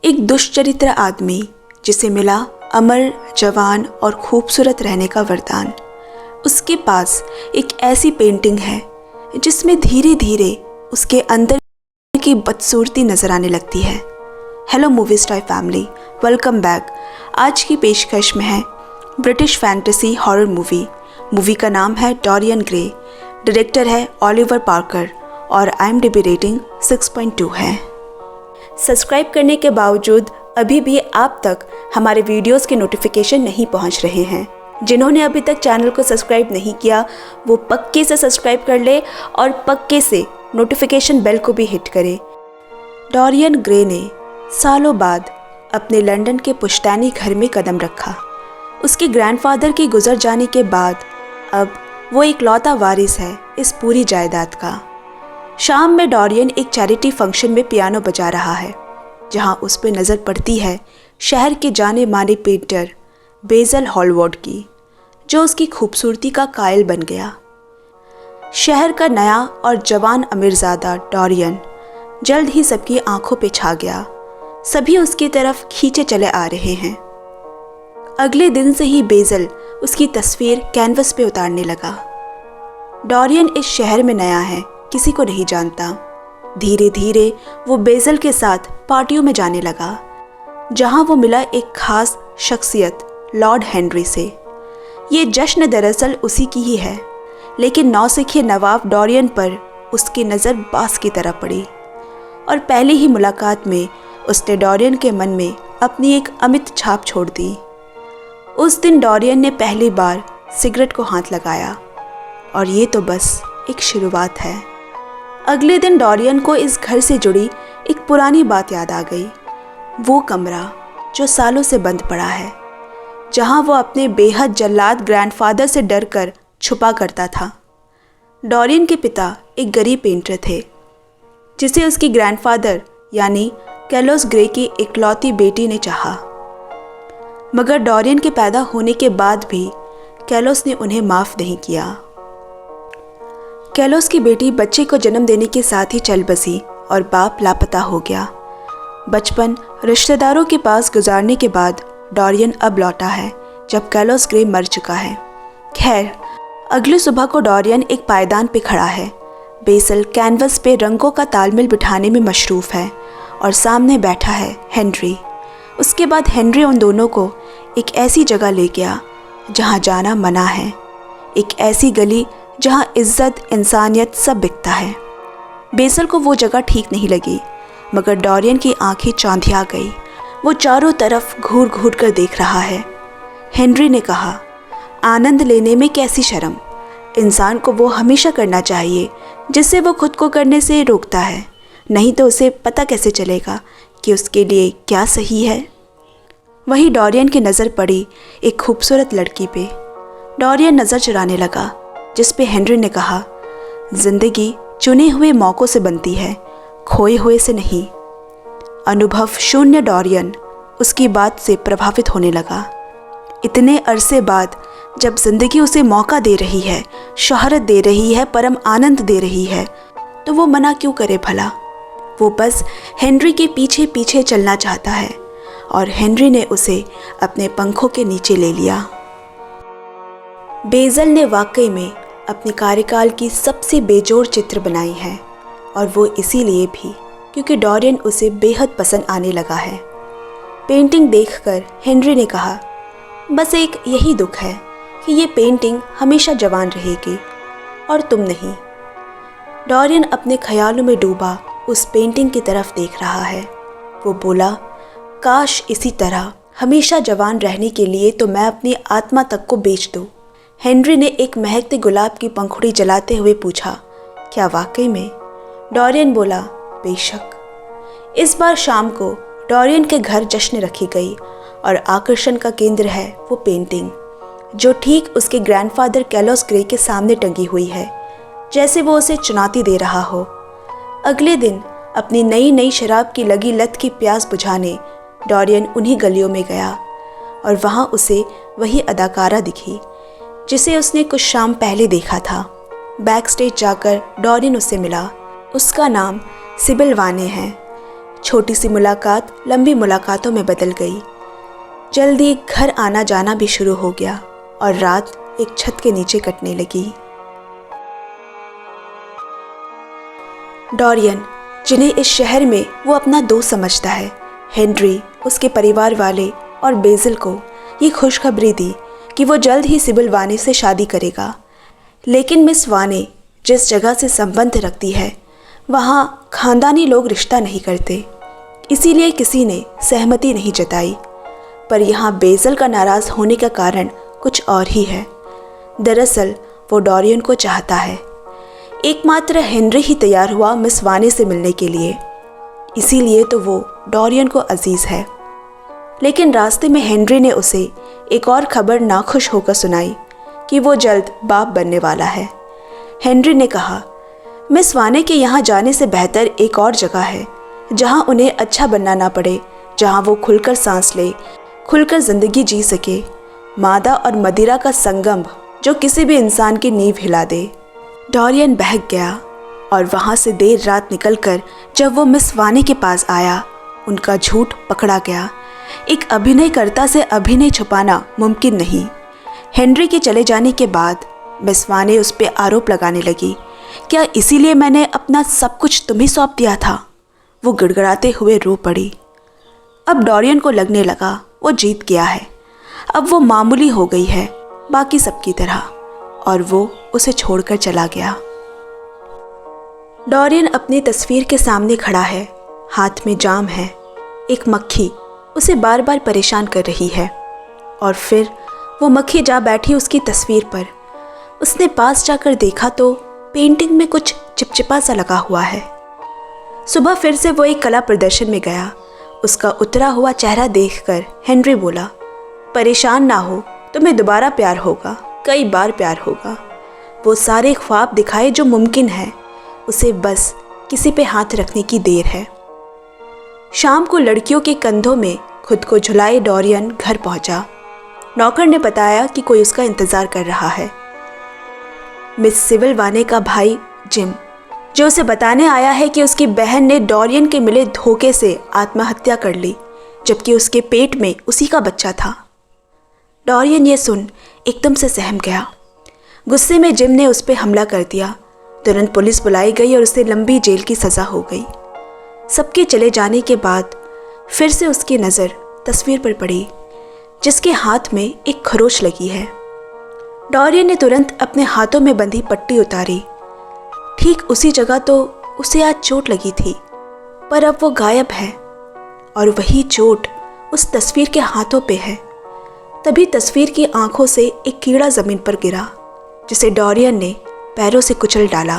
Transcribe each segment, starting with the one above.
एक दुष्चरित्र आदमी जिसे मिला अमर, जवान और खूबसूरत रहने का वरदान। उसके पास एक ऐसी पेंटिंग है जिसमें धीरे धीरे उसके अंदर की बदसूरती नजर आने लगती है। Hello movie star family, welcome back. आज की पेशकश में है ब्रिटिश फैंटेसी हॉरर मूवी का नाम है डोरियन ग्रे। डायरेक्टर है ओलिवर पार्कर और IMDb रेटिंग 6.2 है। सब्सक्राइब करने के बावजूद अभी भी आप तक हमारे वीडियोस के नोटिफिकेशन नहीं पहुंच रहे हैं। जिन्होंने अभी तक चैनल को सब्सक्राइब नहीं किया वो पक्के से सब्सक्राइब कर ले और पक्के से नोटिफिकेशन बेल को भी हिट करे। डोरियन ग्रे ने सालों बाद अपने लंदन के पुश्तैनी घर में कदम रखा। उसके ग्रैंडफादर के गुजर जाने के बाद अब वो इकलौता वारिस है इस पूरी जायदाद का। शाम में डोरियन एक चैरिटी फंक्शन में पियानो बजा रहा है, जहां उस पर नज़र पड़ती है शहर के जाने माने पेंटर बेज़ल हॉलवुड की, जो उसकी खूबसूरती का कायल बन गया। शहर का नया और जवान अमीरजादा डोरियन जल्द ही सबकी आंखों पे छा गया। सभी उसकी तरफ खींचे चले आ रहे हैं। अगले दिन से ही बेज़ल उसकी तस्वीर कैनवस पे उतारने लगा। डोरियन इस शहर में नया है, किसी को नहीं जानता। धीरे धीरे वो बेज़ल के साथ पार्टियों में जाने लगा, जहां वो मिला एक खास शख्सियत लॉर्ड हेनरी से। ये जश्न दरअसल उसी की ही है, लेकिन नौसिखिए नवाब डोरियन पर उसकी नज़र बास की तरह पड़ी और पहली ही मुलाकात में उसने डोरियन के मन में अपनी एक अमिट छाप छोड़ दी। उस दिन डोरियन ने पहली बार सिगरेट को हाथ लगाया और ये तो बस एक शुरुआत है। अगले दिन डोरियन को इस घर से जुड़ी एक पुरानी बात याद आ गई। वो कमरा जो सालों से बंद पड़ा है, जहां वो अपने बेहद जल्लाद ग्रैंडफादर से डरकर छुपा करता था। डोरियन के पिता एक गरीब पेंटर थे, जिसे उसकी ग्रैंडफादर यानी कैलोस ग्रे की इकलौती बेटी ने चाहा। मगर डोरियन के पैदा होने के बाद भी कैलोस ने उन्हें माफ़ नहीं किया। कैलोस की बेटी बच्चे को जन्म देने के साथ ही चल बसी और बाप लापता हो गया। बचपन रिश्तेदारों के पास गुजारने के बाद डोरियन अब लौटा है, जब कैलोस ग्रे मर चुका है। खैर, अगली सुबह को डोरियन एक पायदान पे खड़ा है। बेज़ल कैनवस पे रंगों का तालमेल बिठाने में मशरूफ़ है और सामने बैठा है हेनरी। उसके बाद हेनरी उन दोनों को एक ऐसी जगह ले गया जहाँ जाना मना है, एक ऐसी गली जहाँ इज्जत, इंसानियत सब बिकता है। बेज़ल को वो जगह ठीक नहीं लगी, मगर डोरियन की आंखें चौंधिया गई। वो चारों तरफ घूर घूर कर देख रहा है। हेनरी ने कहा, आनंद लेने में कैसी शर्म। इंसान को वो हमेशा करना चाहिए जिससे वो खुद को करने से रोकता है, नहीं तो उसे पता कैसे चलेगा कि उसके लिए क्या सही है। वहीं डोरियन की नज़र पड़ी एक खूबसूरत लड़की पे। डोरियन नज़र चुराने लगा, जिस पे हेनरी ने कहा, जिंदगी चुने हुए मौक़ों से बनती है, खोए हुए से नहीं। अनुभव शून्य डोरियन उसकी बात से प्रभावित होने लगा। इतने अरसे बाद जब जिंदगी उसे मौका दे रही है, शोहरत दे रही है, परम आनंद दे रही है, तो वो मना क्यों करे भला। वो बस हेनरी के पीछे पीछे चलना चाहता है और हेनरी ने उसे अपने पंखों के नीचे ले लिया। बेज़ल ने वाकई में अपने कार्यकाल की सबसे बेजोड़ चित्र बनाई है, और वो इसीलिए भी क्योंकि डोरियन उसे बेहद पसंद आने लगा है। पेंटिंग देखकर हेनरी ने कहा, बस एक यही दुख है कि ये पेंटिंग हमेशा जवान रहेगी और तुम नहीं। डोरियन अपने ख्यालों में डूबा उस पेंटिंग की तरफ देख रहा है। वो बोला, काश इसी तरह हमेशा जवान रहने के लिए तो मैं अपनी आत्मा तक को बेच दूँ। हेनरी ने एक महकते गुलाब की पंखुड़ी जलाते हुए पूछा, क्या वाकई में? डोरियन बोला, बेशक। इस बार शाम को डोरियन के घर जश्न रखी गई और आकर्षण का केंद्र है वो पेंटिंग, जो ठीक उसके ग्रैंडफादर कैलोस ग्रे के सामने टंगी हुई है, जैसे वो उसे चुनौती दे रहा हो। अगले दिन अपनी नई नई शराब की लगी लत की प्यास बुझाने डोरियन उन्हीं गलियों में गया और वहाँ उसे वही अदाकारा दिखी जिसे उसने कुछ शाम पहले देखा था। बैक स्टेज जाकर डोरियन उससे मिला। उसका नाम सिबिल वाने है। छोटी सी मुलाकात लंबी मुलाकातों में बदल गई। जल्दी घर आना जाना भी शुरू हो गया और रात एक छत के नीचे कटने लगी। डोरियन, जिन्हें इस शहर में वो अपना दोस्त समझता है, हेनरी, उसके परिवार वाले और बेज़िल को ये खुशखबरी दी कि वो जल्द ही सिबिल वाने से शादी करेगा। लेकिन मिस वाने जिस जगह से संबंध रखती है वहाँ खानदानी लोग रिश्ता नहीं करते, इसीलिए किसी ने सहमति नहीं जताई। पर यहाँ बेज़िल का नाराज़ होने का कारण कुछ और ही है। दरअसल वो डोरियन को चाहता है। एकमात्र हेनरी ही तैयार हुआ मिस वाने से मिलने के लिए, इसीलिए तो वो डोरियन को अजीज़ है। लेकिन रास्ते में हेनरी ने उसे एक और खबर नाखुश होकर सुनाई कि वो जल्द बाप बनने वाला है। हेनरी ने कहा, मिस वाने के यहाँ जाने से बेहतर एक और जगह है जहाँ उन्हें अच्छा बनना ना पड़े, जहाँ वो खुलकर सांस ले, खुलकर ज़िंदगी जी सके। मादा और मदिरा का संगम जो किसी भी इंसान की नींव हिला दे। डोरियन बहक गया और वहाँ से देर रात निकलकर जब वो मिस वाने के पास आया, उनका झूठ पकड़ा गया। एक अभिनयकर्ता से अभिनय छुपाना मुमकिन नहीं। हेनरी के चले जाने के बाद मिस वाने उस पर आरोप लगाने लगी, क्या इसीलिए मैंने अपना सब कुछ तुम्हें सौंप दिया था? वो गिड़गिड़ाते हुए रो पड़ी। अब डोरियन को लगने लगा वो जीत गया है। अब वो मामूली हो गई है बाकी सबकी तरह, और वो उसे छोड़कर चला गया। डोरियन अपनी तस्वीर के सामने खड़ा है, हाथ में जाम है। एक मक्खी उसे बार बार परेशान कर रही है और फिर वो मक्खी जा बैठी उसकी तस्वीर पर। उसने पास जाकर देखा तो पेंटिंग में कुछ चिपचिपा सा लगा हुआ है। सुबह फिर से वो एक कला प्रदर्शन में गया। उसका उतरा हुआ चेहरा देखकर हेनरी बोला, परेशान ना हो, तुम्हें दोबारा प्यार होगा, कई बार प्यार होगा। वो सारे ख्वाब दिखाए जो मुमकिन है, उसे बस किसी पे हाथ रखने की देर है। शाम को लड़कियों के कंधों में खुद को झुलाए डोरियन घर पहुंचा। नौकर ने बताया कि कोई उसका इंतज़ार कर रहा है। मिस सिबिल वाने का भाई जिम, जो उसे बताने आया है कि उसकी बहन ने डोरियन के मिले धोखे से आत्महत्या कर ली, जबकि उसके पेट में उसी का बच्चा था। डोरियन ये सुन एकदम से सहम गया। गुस्से में जिम ने उस पर हमला कर दिया। तुरंत पुलिस बुलाई गई और उसे लंबी जेल की सज़ा हो गई। सबके चले जाने के बाद फिर से उसकी नज़र तस्वीर पर पड़ी, जिसके हाथ में एक खरोच लगी है। डोरियन ने तुरंत अपने हाथों में बंधी पट्टी उतारी। ठीक उसी जगह तो उसे आज चोट लगी थी, पर अब वो गायब है और वही चोट उस तस्वीर के हाथों पे है। तभी तस्वीर की आंखों से एक कीड़ा ज़मीन पर गिरा, जिसे डोरियन ने पैरों से कुचल डाला।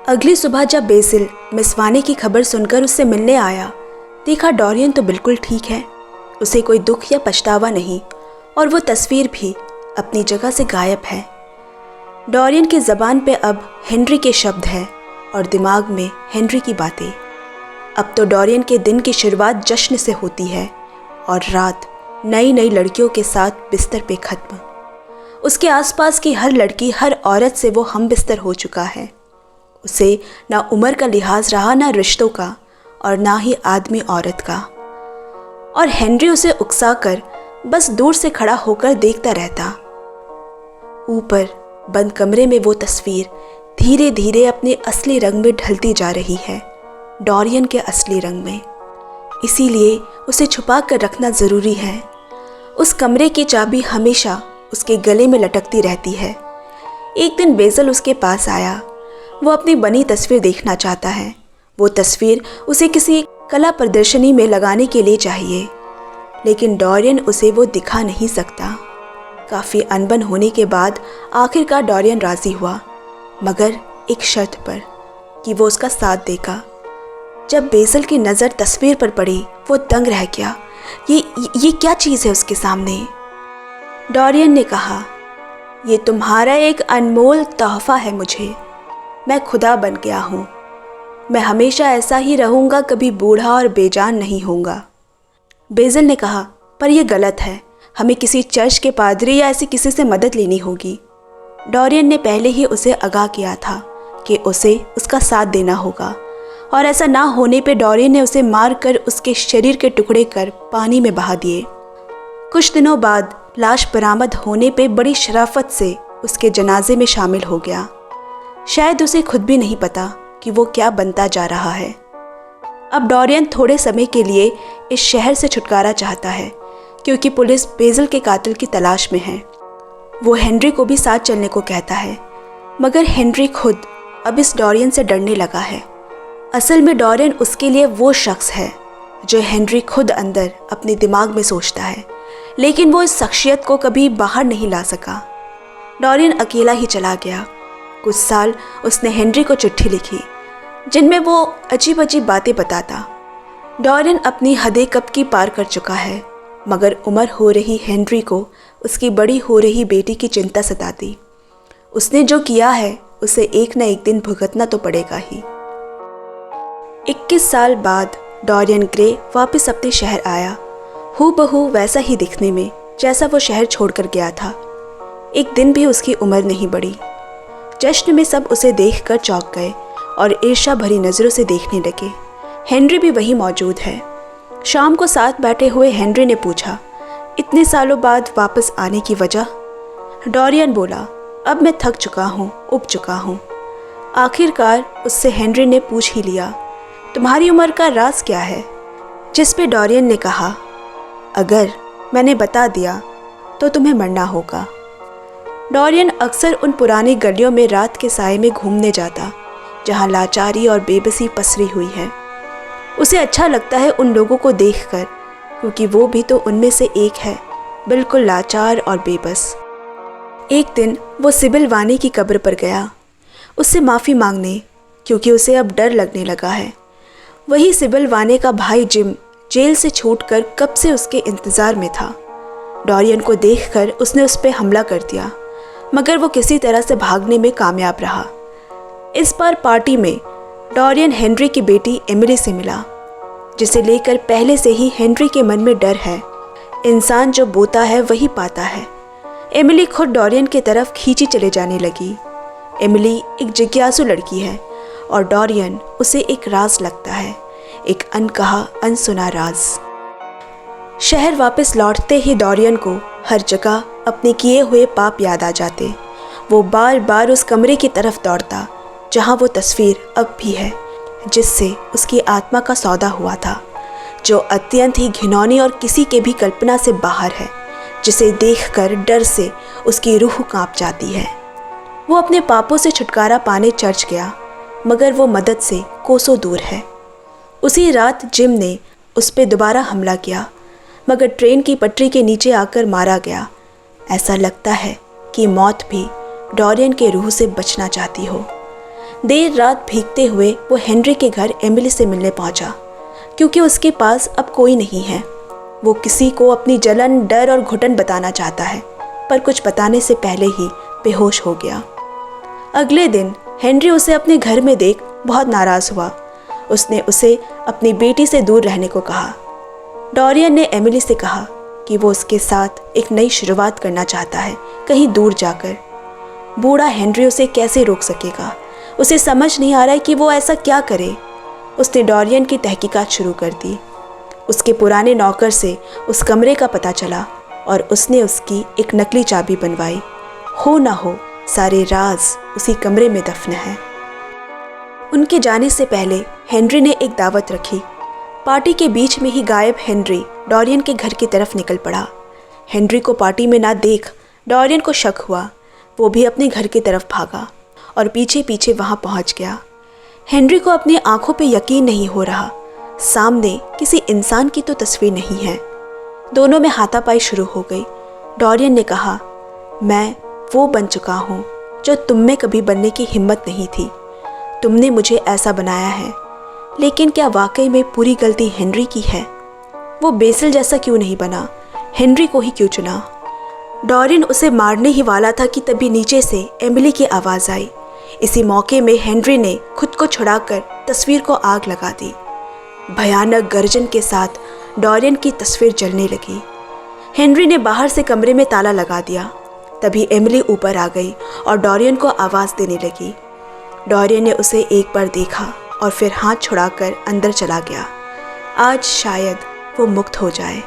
अगली सुबह जब बेज़िल मिस वाने की खबर सुनकर उससे मिलने आया, देखा डोरियन तो बिल्कुल ठीक है, उसे कोई दुख या पछतावा नहीं, और वो तस्वीर भी अपनी जगह से गायब है। डोरियन की ज़बान पे अब हेनरी के शब्द हैं और दिमाग में हेनरी की बातें। अब तो डोरियन के दिन की शुरुआत जश्न से होती है और रात नई नई लड़कियों के साथ बिस्तर पे ख़त्म। उसके आसपास की हर लड़की, हर औरत से वो हम बिस्तर हो चुका है। उसे ना उम्र का लिहाज रहा, ना रिश्तों का, और ना ही आदमी औरत का। और हेनरी उसे उकसाकर बस दूर से खड़ा होकर देखता रहता। ऊपर बंद कमरे में वो तस्वीर धीरे धीरे अपने असली रंग में ढलती जा रही है, डोरियन के असली रंग में। इसीलिए उसे छुपा कर रखना ज़रूरी है। उस कमरे की चाबी हमेशा उसके गले में लटकती रहती है। एक दिन बेज़िल उसके पास आया। वो अपनी बनी तस्वीर देखना चाहता है। वो तस्वीर उसे किसी कला प्रदर्शनी में लगाने के लिए चाहिए, लेकिन डोरियन उसे वो दिखा नहीं सकता। काफ़ी अनबन होने के बाद आखिरकार डोरियन राज़ी हुआ, मगर एक शर्त पर कि वो उसका साथ देगा। जब बेज़िल की नज़र तस्वीर पर पड़ी, वो दंग रह गया। ये क्या चीज़ है उसके सामने? डोरियन ने कहा, ये तुम्हारा एक अनमोल तोहफ़ा है मुझे। मैं खुदा बन गया हूँ। मैं हमेशा ऐसा ही रहूँगा, कभी बूढ़ा और बेजान नहीं होऊंगा। बेज़िल ने कहा, पर यह गलत है। हमें किसी चर्च के पादरी या ऐसे किसी से मदद लेनी होगी। डोरियन ने पहले ही उसे आगाह किया था कि उसे उसका साथ देना होगा और ऐसा ना होने पे डोरियन ने उसे मारकर उसके शरीर के टुकड़े कर पानी में बहा दिए। कुछ दिनों बाद लाश बरामद होने पे बड़ी शराफत से उसके जनाजे में शामिल हो गया। शायद उसे खुद भी नहीं पता कि वो क्या बनता जा रहा है। अब डोरियन थोड़े समय के लिए इस शहर से छुटकारा चाहता है क्योंकि पुलिस बेज़ल के कातिल की तलाश में है। वो हेनरी को भी साथ चलने को कहता है, मगर हेनरी खुद अब इस डोरियन से डरने लगा है। असल में डोरियन उसके लिए वो शख्स है जो हेनरी खुद अंदर अपने दिमाग में सोचता है, लेकिन वो इस शख्सियत को कभी बाहर नहीं ला सका। डोरियन अकेला ही चला गया। कुछ साल उसने हेनरी को चिट्ठी लिखी जिनमें वो अजीब अजीब बातें बताता। डोरियन अपनी हदें कब की पार कर चुका है, मगर उम्र हो रही हेनरी को उसकी बड़ी हो रही बेटी की चिंता सताती। उसने जो किया है उसे एक न एक दिन भुगतना तो पड़ेगा ही। 21 साल बाद डोरियन ग्रे वापस अपने शहर आया, हूबहू वैसा ही दिखने में जैसा वो शहर छोड़कर गया था। एक दिन भी उसकी उम्र नहीं बढ़ी। जश्न में सब उसे देखकर चौंक गए और ईर्ष्या भरी नज़रों से देखने लगे। हेनरी भी वहीं मौजूद है। शाम को साथ बैठे हुए हेनरी ने पूछा, इतने सालों बाद वापस आने की वजह? डोरियन बोला, अब मैं थक चुका हूँ, उब चुका हूँ। आखिरकार उससे हेनरी ने पूछ ही लिया, तुम्हारी उम्र का राज क्या है? जिस पे डोरियन ने कहा, अगर मैंने बता दिया तो तुम्हें मरना होगा। डोरियन अक्सर उन पुरानी गलियों में रात के साए में घूमने जाता जहाँ लाचारी और बेबसी पसरी हुई है। उसे अच्छा लगता है उन लोगों को देखकर, क्योंकि वो भी तो उनमें से एक है, बिल्कुल लाचार और बेबस। एक दिन वो सिबिल वानी की कब्र पर गया उससे माफ़ी मांगने, क्योंकि उसे अब डर लगने लगा है। वही सिबिल वानी का भाई जिम जेल से छूटकर कब से उसके इंतज़ार में था। डोरियन को देखकर उसने उस पर हमला कर दिया, मगर वो किसी तरह से भागने में कामयाब रहा। इस बार पार्टी में डोरियन हेनरी की बेटी एमिली से मिला, जिसे लेकर पहले से ही हेनरी के मन में डर है। इंसान जो बोता है वही पाता है। एमिली खुद डोरियन की तरफ खींची चले जाने लगी। एमिली एक जिज्ञासु लड़की है और डोरियन उसे एक राज लगता है, एक अनकहा अनसुना राज। शहर वापस लौटते ही डोरियन को हर जगह अपने किए हुए पाप याद आ जाते। वो बार बार उस कमरे की तरफ दौड़ता जहाँ वो तस्वीर अब भी है, जिससे उसकी आत्मा का सौदा हुआ था, जो अत्यंत ही घिनौनी और किसी के भी कल्पना से बाहर है, जिसे देखकर डर से उसकी रूह कांप जाती है। वो अपने पापों से छुटकारा पाने चर्च गया, मगर वो मदद से कोसों दूर है। उसी रात जिम ने उस पर दोबारा हमला किया, मगर ट्रेन की पटरी के नीचे आकर मारा गया। ऐसा लगता है कि मौत भी डोरियन के रूह से बचना चाहती हो। देर रात भीगते हुए वो हेनरी के घर एमिली से मिलने पहुंचा, क्योंकि उसके पास अब कोई नहीं है। वो किसी को अपनी जलन, डर और घुटन बताना चाहता है, पर कुछ बताने से पहले ही बेहोश हो गया। अगले दिन हेनरी उसे अपने घर में देख बहुत नाराज़ हुआ। उसने उसे अपनी बेटी से दूर रहने को कहा। डोरियन ने एमिली से कहा कि वो उसके साथ एक नई शुरुआत करना चाहता है, कहीं दूर जाकर। बूढ़ा हेनरी उसे कैसे रोक सकेगा? उसे समझ नहीं आ रहा है कि वो ऐसा क्या करे। उसने डोरियन की तहकीकात शुरू कर दी। उसके पुराने नौकर से उस कमरे का पता चला और उसने उसकी एक नकली चाबी बनवाई। हो ना हो सारे राज उसी कमरे में दफन है। उनके जाने से पहले हेनरी ने एक दावत रखी। पार्टी के बीच में ही गायब हेनरी डोरियन के घर की तरफ निकल पड़ा। हेनरी को पार्टी में ना देख डोरियन को शक हुआ। वो भी अपने घर की तरफ भागा और पीछे पीछे वहाँ पहुँच गया। हेनरी को अपनी आंखों पे यकीन नहीं हो रहा। सामने किसी इंसान की तो तस्वीर नहीं है। दोनों में हाथापाई शुरू हो गई। डोरियन ने कहा, मैं वो बन चुका हूँ जो तुम में कभी बनने की हिम्मत नहीं थी। तुमने मुझे ऐसा बनाया है, लेकिन क्या वाकई में पूरी गलती हेनरी की है? वो बेसिल जैसा क्यों नहीं बना? हेनरी को ही क्यों चुना? डोरियन उसे मारने ही वाला था कि तभी नीचे से एमिली की आवाज़ आई। इसी मौके में हेनरी ने खुद को छुड़ाकर तस्वीर को आग लगा दी। भयानक गर्जन के साथ डोरियन की तस्वीर जलने लगी। हेनरी ने बाहर से कमरे में ताला लगा दिया। तभी एमिली ऊपर आ गई और डोरियन को आवाज़ देने लगी। डोरियन ने उसे एक बार देखा और फिर हाथ छुड़ाकर अंदर चला गया। आज शायद वो मुक्त हो जाए।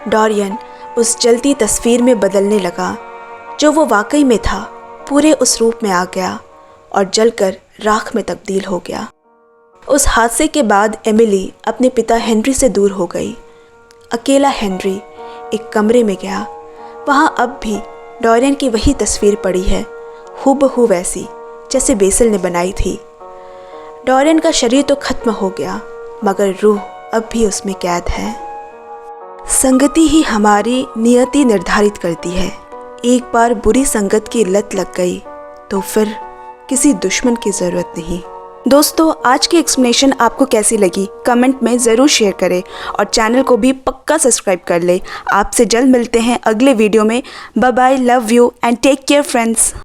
डोरियन उस जलती तस्वीर में बदलने लगा जो वो वाकई में था। पूरे उस रूप में आ गया और जलकर राख में तब्दील हो गया। उस हादसे के बाद एमिली अपने पिता हेनरी से दूर हो गई। अकेला हेनरी एक कमरे में गया। वहाँ अब भी डोरियन की वही तस्वीर पड़ी है, हूबहू वैसी जैसे बेसिल ने बनाई थी। डोरियन का शरीर तो खत्म हो गया मगर रूह अब भी उसमें कैद है। संगति ही हमारी नियति निर्धारित करती है। एक बार बुरी संगत की लत लग गई तो फिर किसी दुश्मन की ज़रूरत नहीं। दोस्तों, आज की एक्सप्लेनेशन आपको कैसी लगी कमेंट में ज़रूर शेयर करें और चैनल को भी पक्का सब्सक्राइब कर ले। आपसे जल्द मिलते हैं अगले वीडियो में। Bye bye, love you and take care friends.